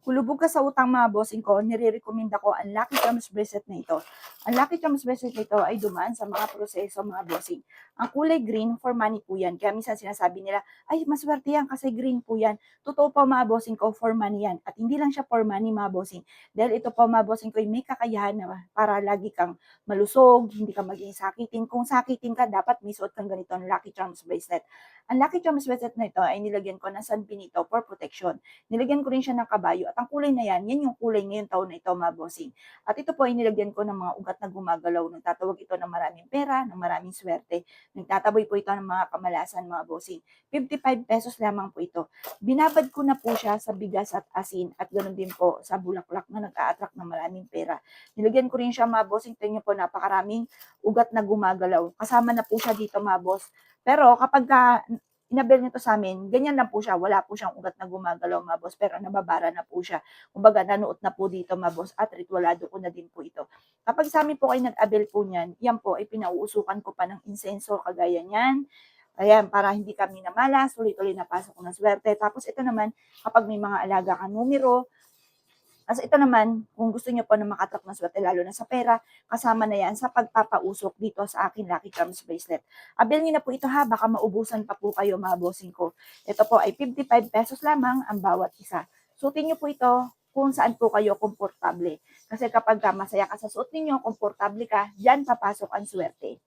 Kulubog ka sa utang mga bossing ko, nire-recommenda ko ang Lucky Charms bracelet na ito. Ang Lucky Charms bracelet na ito ay dumaan sa mga proseso mga bossing. Ang kulay green for money po yan. Kaya minsan sinasabi nila, ay maswerte yan kasi green po yan. Totoo po mga bossing ko, for money yan. At hindi lang siya for money mga bossing. Dahil ito po mga bossing ko, may kakayahan na para lagi kang malusog, hindi ka maging sakitin. Kung sakitin ka, dapat may suot kang ganito ang Lucky Charms bracelet. Ang Lucky Charms bracelet na ito ay nilagyan ko ng San Benito for protection. Nilagyan ko rin siya ng kabayo at ang kulay na yan yung kulay ngayong taon na ito mga bossing. At ito po ay nilagyan ko ng mga ugat na gumagalaw. Nagtatawag ito ng maraming pera, ng maraming swerte. Nagtataboy po ito ng mga kamalasan mga bossing. 55 pesos lamang po ito. Binabad ko na po siya sa bigas at asin at ganoon din po sa bulaklak na nag-a-attract ng maraming pera. Nilagyan ko rin siya mga bossing. Tingnan po napakaraming ugat na gumagalaw. Kasama na po siya dito mga boss. Pero kapag inabel nito sa amin, ganyan lang po siya. Wala po siyang ugat na gumagalaw, mga boss, pero nababara na po siya. Kumbaga, nanuot na po dito, mga boss, at ritualado ko na din po ito. Kapag sa amin po kayo nag-abel po niyan, yan po ay pinauusukan ko pa ng insenso, kagaya niyan. Ayan, para hindi kami namalas, tuloy-tuloy na pasok ko ng swerte. Tapos ito naman, kapag may mga alaga ka numero, as ito naman, kung gusto niyo po na makatrack ng swerte, lalo na sa pera, kasama na yan sa pagpapausok dito sa akin Lucky Charms bracelet. Abil niyo na po ito ha, baka maubusan pa po kayo mga bossing ko. Ito po ay 55 pesos lamang ang bawat isa. Suotin niyo po ito kung saan po kayo komportable. Kasi kapag masaya ka sa suot ninyo, komportable ka, diyan papasok ang swerte.